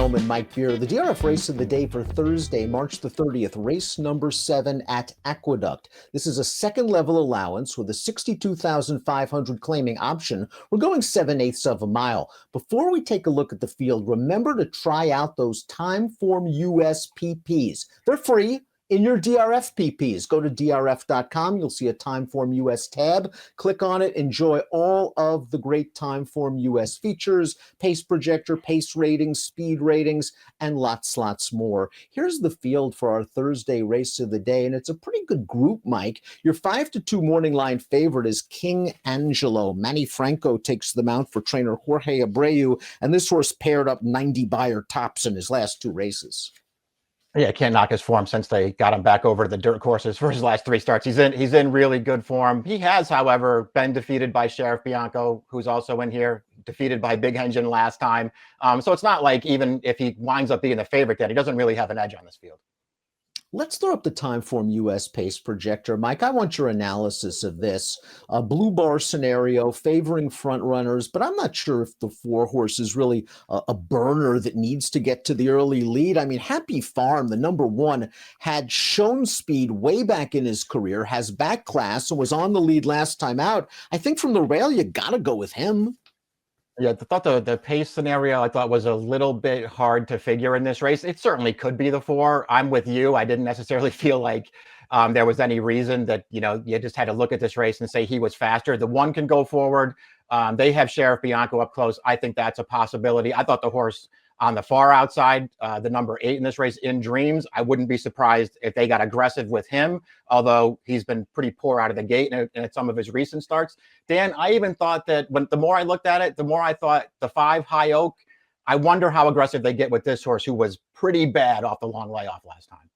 Illman and Mike Beer. The DRF race of the day for Thursday, March the 30th, race number 7 at Aqueduct. This is a second level allowance with a 62,500 claiming option. We're going 7/8 of a mile. Before we take a look at the field, remember to try out those Timeform US PPs. They're free. In your DRF PPs, go to DRF.com. You'll see a Timeform US tab. Click on it. Enjoy all of the great Timeform US features, pace projector, pace ratings, speed ratings, and lots more. Here's the field for our Thursday race of the day, and it's a pretty good group, Mike. Your 5-2 morning line favorite is King Angelo. Manny Franco takes the mount for trainer Jorge Abreu, and this horse paired up 90 buyer tops in his last 2 races. Yeah, can't knock his form since they got him back over to the dirt courses for his last 3 starts. He's in really good form. He has, however, been defeated by Sheriff Bianco, who's also in here, defeated by Big Engine last time. So it's not like even if he winds up being the favorite, that he doesn't really have an edge on this field. Let's throw up the Timeform US pace projector. Mike, I want your analysis of this. A blue bar scenario favoring front runners, but I'm not sure if the 4 horse is really a burner that needs to get to the early lead. I mean, Happy Farm, the number 1, had shown speed way back in his career, has back class, and was on the lead last time out. I think from the rail, you got to go with him. Yeah, I thought the pace scenario I thought was a little bit hard to figure in this race. It certainly could be the 4. I'm with you. I didn't necessarily feel like there was any reason that, you just had to look at this race and say he was faster. The 1 can go forward. They have Sheriff Bianco up close. I think that's a possibility. I thought the horse on the far outside, the number 8 in this race, In Dreams, I wouldn't be surprised if they got aggressive with him, although he's been pretty poor out of the gate in some of his recent starts. Dan, I even thought that the more I looked at it, the more I thought the 5 High Oak, I wonder how aggressive they get with this horse, who was pretty bad off the long layoff last time.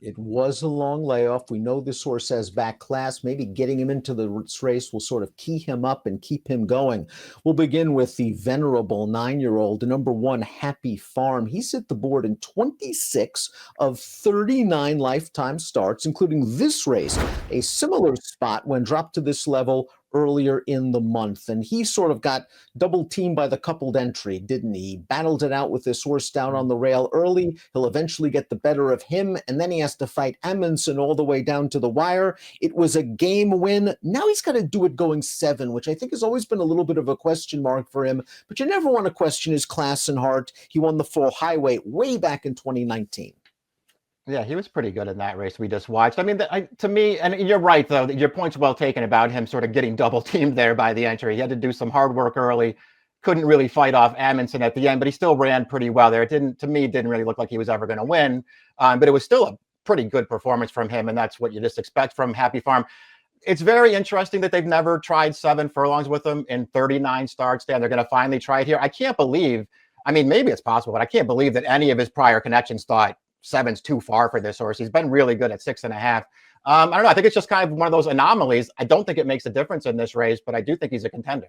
It was a long layoff. We know this horse has back class. Maybe getting him into the race will sort of key him up and keep him going. We'll begin with the venerable 9-year-old, the number 1, Happy Farm. He's hit the board in 26 of 39 lifetime starts, including this race, a similar spot when dropped to this level earlier in the month. And he sort of got double teamed by the coupled entry, didn't he? He battled it out with this horse down on the rail early. He'll eventually get the better of him, and then he has to fight Amundsen all the way down to the wire. It was a game win. Now he's got to do it going 7, which I think has always been a little bit of a question mark for him, but you never want to question his class and heart. He won the full highway way back in 2019. Yeah, he was pretty good in that race we just watched. I mean, to me, and you're right, though, your point's well taken about him sort of getting double teamed there by the entry. He had to do some hard work early, couldn't really fight off Amundsen at the end, but he still ran pretty well there. To me, it didn't really look like he was ever going to win, but it was still a pretty good performance from him, and that's what you just expect from Happy Farm. It's very interesting that they've never tried 7 furlongs with him in 39 starts. Dan, they're going to finally try it here. I can't believe, I mean, maybe it's possible, but I can't believe that any of his prior connections thought 7's too far for this horse. He's been really good at 6.5. I don't know. I think it's just kind of one of those anomalies. I don't think it makes a difference in this race, but I do think he's a contender.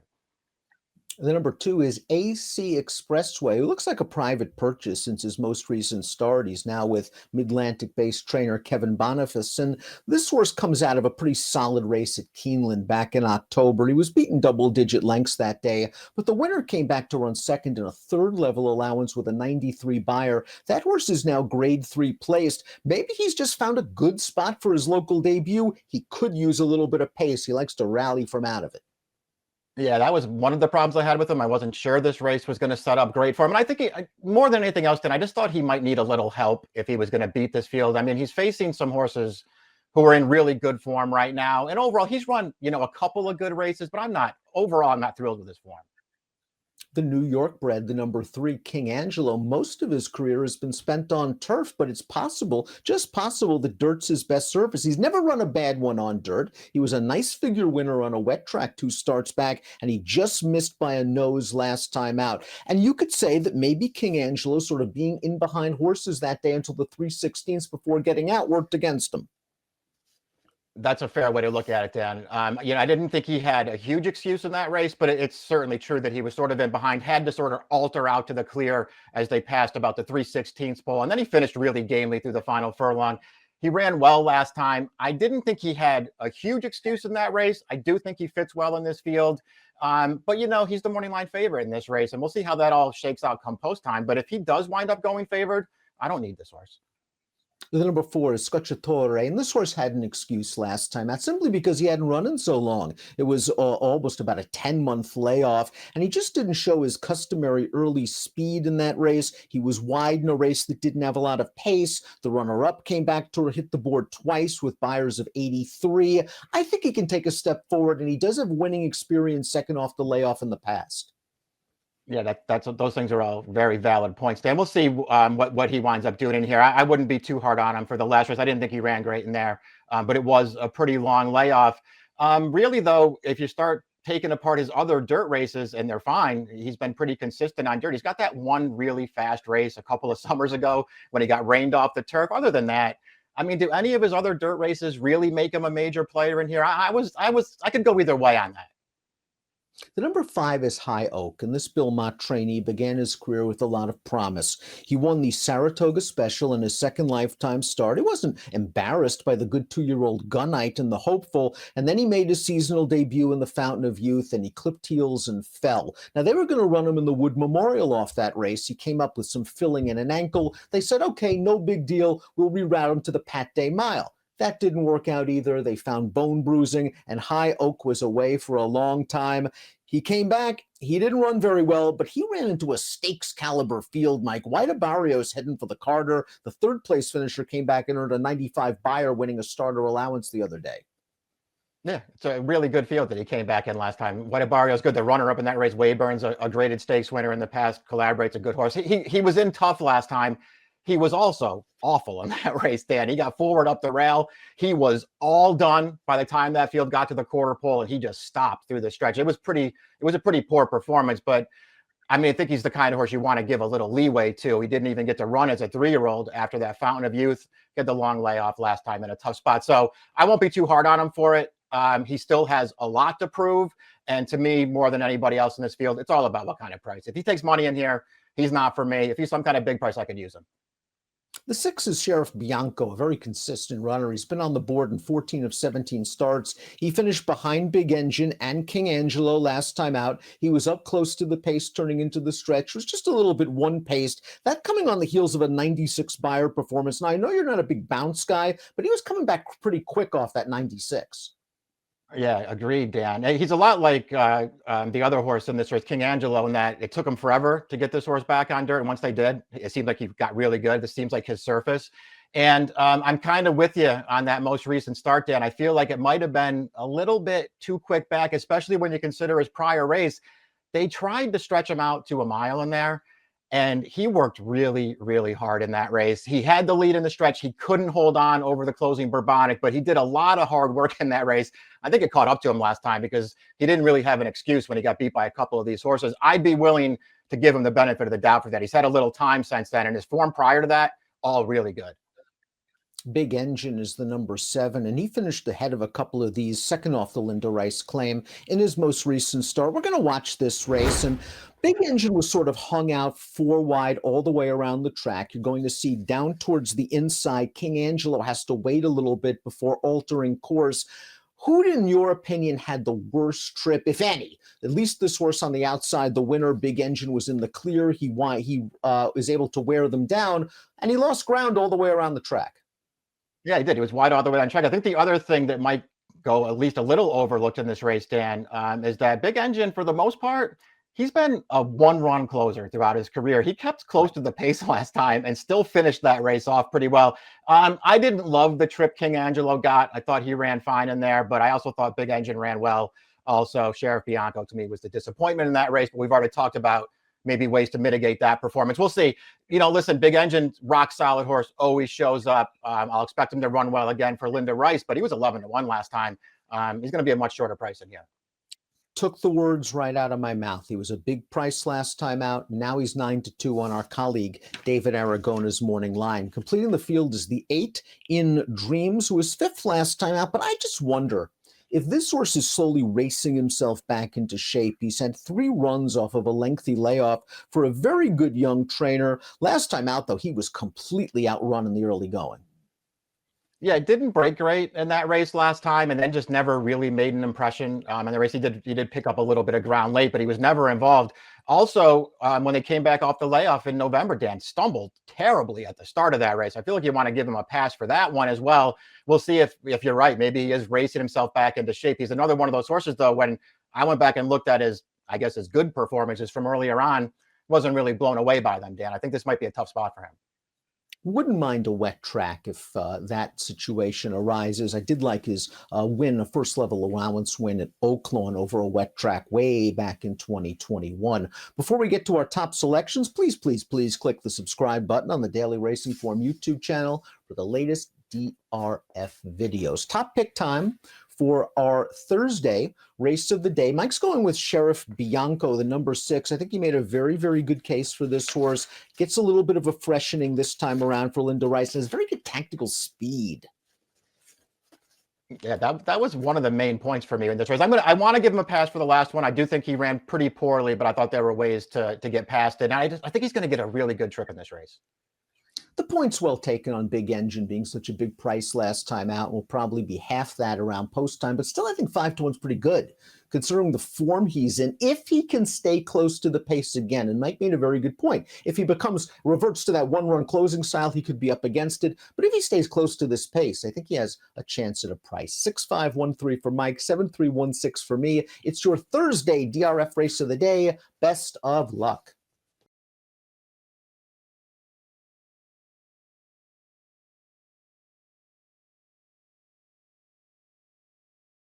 The number 2 is AC Expressway, who looks like a private purchase since his most recent start. He's now with Mid-Atlantic-based trainer Kevin Boniface, and this horse comes out of a pretty solid race at Keeneland back in October. He was beaten double-digit lengths that day, but the winner came back to run second in a 3rd level allowance with a 93 buyer. That horse is now grade 3 placed. Maybe he's just found a good spot for his local debut. He could use a little bit of pace. He likes to rally from out of it. Yeah, that was one of the problems I had with him. I wasn't sure this race was going to set up great for him. And I think more than anything else, I just thought he might need a little help if he was going to beat this field. I mean, he's facing some horses who are in really good form right now. And overall, he's run, a couple of good races, but I'm not thrilled with his form. The New York bred, the number 3, King Angelo, most of his career has been spent on turf, but it's possible, just possible, that dirt's his best surface. He's never run a bad one on dirt. He was a nice figure winner on a wet track 2 starts back, and he just missed by a nose last time out. And you could say that maybe King Angelo sort of being in behind horses that day until the 3/16 before getting out worked against him. That's a fair way to look at it, Dan. I didn't think he had a huge excuse in that race, but it's certainly true that he was sort of in behind, had to sort of alter out to the clear as they passed about the 3/16 pole. And then he finished really gamely through the final furlong. He ran well last time. I didn't think he had a huge excuse in that race. I do think he fits well in this field. But, he's the morning line favorite in this race, and we'll see how that all shakes out come post time. But if he does wind up going favored, I don't need this horse. The number 4 is Scocciatore, and this horse had an excuse last time out simply because he hadn't run in so long. It was almost about a 10-month layoff, and he just didn't show his customary early speed in that race. He was wide in a race that didn't have a lot of pace. The runner-up came back to hit the board twice with Buyers of 83. I think he can take a step forward, and he does have winning experience second off the layoff in the past. Yeah, those things are all very valid points, Dan. We'll see what he winds up doing in here. I wouldn't be too hard on him for the last race. I didn't think he ran great in there, but it was a pretty long layoff. Really, though, if you start taking apart his other dirt races, and they're fine, he's been pretty consistent on dirt. He's got that one really fast race a couple of summers ago when he got rained off the turf. Other than that, I mean, do any of his other dirt races really make him a major player in here? I could go either way on that. The number 5 is High Oak, and this Bill Mott trainee began his career with a lot of promise. He won the Saratoga Special in his second lifetime start. He wasn't embarrassed by the good 2-year-old Gunite and the Hopeful, and then he made his seasonal debut in the Fountain of Youth, and he clipped heels and fell. Now, they were going to run him in the Wood Memorial off that race. He came up with some filling in an ankle. They said, okay, no big deal. We'll reroute him to the Pat Day Mile. That didn't work out either. They found bone bruising, and High Oak was away for a long time. He came back. He didn't run very well, but he ran into a stakes caliber field, Mike. White Barrios heading for the Carter. The third place finisher came back and earned a 95 buyer, winning a starter allowance the other day. Yeah, it's a really good field that he came back in last time. White Barrios good. The runner-up in that race, Wayburn's a graded stakes winner in the past. Collaborate's a good horse. He was in tough last time. He was also awful in that race, Dan. He got forward up the rail. He was all done by the time that field got to the quarter pole, and he just stopped through the stretch. It was a pretty poor performance, but I mean, I think he's the kind of horse you want to give a little leeway to. He didn't even get to run as a 3-year-old after that Fountain of Youth, get the long layoff last time in a tough spot. So I won't be too hard on him for it. He still has a lot to prove. And to me, more than anybody else in this field, it's all about what kind of price. If he takes money in here, he's not for me. If he's some kind of big price, I could use him. The 6 is Sheriff Bianco, a very consistent runner. He's been on the board in 14 of 17 starts. He finished behind Big Engine and King Angelo last time out. He was up close to the pace turning into the stretch. Was just a little bit one-paced. That coming on the heels of a 96 buyer performance. Now, I know you're not a big bounce guy, but he was coming back pretty quick off that 96. Yeah, agreed, Dan. He's a lot like the other horse in this race, King Angelo, in that it took him forever to get this horse back on dirt. And once they did, it seemed like he got really good. This seems like his surface. And I'm kind of with you on that most recent start, Dan. I feel like it might have been a little bit too quick back, especially when you consider his prior race. They tried to stretch him out to a mile in there, and he worked really, really hard in that race. He had the lead in the stretch. He couldn't hold on over the closing Bourbonic, but he did a lot of hard work in that race. I think it caught up to him last time because he didn't really have an excuse when he got beat by a couple of these horses. I'd be willing to give him the benefit of the doubt for that. He's had a little time since then, and his form prior to that, all really good. Big Engine is the number 7, and he finished ahead of a couple of these, second off the Linda Rice claim in his most recent start. We're going to watch this race, and Big Engine was sort of hung out 4 wide all the way around the track. You're going to see down towards the inside, King Angelo has to wait a little bit before altering course. Who, in your opinion, had the worst trip, if any? At least this horse on the outside, the winner, Big Engine, was in the clear. He was able to wear them down, and he lost ground all the way around the track. Yeah, he did. He was wide all the way on track. I think the other thing that might go at least a little overlooked in this race, Dan, is that Big Engine, for the most part, he's been a one-run closer throughout his career. He kept close to the pace last time and still finished that race off pretty well. I didn't love the trip King Angelo got. I thought he ran fine in there, but I also thought Big Engine ran well. Also, Sheriff Bianco, to me, was the disappointment in that race, but we've already talked about maybe ways to mitigate that performance. We'll see. Listen, Big Engine, rock solid horse, always shows up. I'll expect him to run well again for Linda Rice, but he was 11-1 last time. He's going to be a much shorter price in here. Took the words right out of my mouth. He was a big price last time out. Now he's 9-2 on our colleague David Aragona's morning line. Completing the field is the 8 in Dreams, who was 5th last time out. But I just wonder if this horse is slowly racing himself back into shape. He's had 3 runs off of a lengthy layoff for a very good young trainer. Last time out, though, he was completely outrun in the early going. Yeah, it didn't break great in that race last time, and then just never really made an impression. In the race, he did pick up a little bit of ground late, but he was never involved. Also, when they came back off the layoff in November, Dan stumbled terribly at the start of that race. I feel like you want to give him a pass for that one as well. We'll see if you're right. Maybe he is racing himself back into shape. He's another one of those horses, though. When I went back and looked at his, I guess, his good performances from earlier on, wasn't really blown away by them, Dan. I think this might be a tough spot for him. Wouldn't mind a wet track if that situation arises. I did like his win, a first level allowance win at Oaklawn over a wet track way back in 2021. Before we get to our top selections, please, please, please click the subscribe button on the Daily Racing Form YouTube channel for the latest DRF videos. Top pick time for our Thursday race of the day. Mike's going with Sheriff Bianco, the number 6. I think he made a very, very good case for this horse. Gets a little bit of a freshening this time around for Linda Rice and has very good tactical speed. Yeah, that was one of the main points for me in this race. I want to give him a pass for the last one. I do think he ran pretty poorly, but I thought there were ways to get past it. And I think he's going to get a really good trip in this race. The point's well taken on Big Engine being such a big price last time out. Will probably be half that around post time, but still I think 5-1's pretty good considering the form he's in. If he can stay close to the pace again, and Mike made a very good point. If he reverts to that one-run closing style, he could be up against it. But if he stays close to this pace, I think he has a chance at a price. 6513 for Mike, 7316 for me. It's your Thursday DRF race of the day. Best of luck.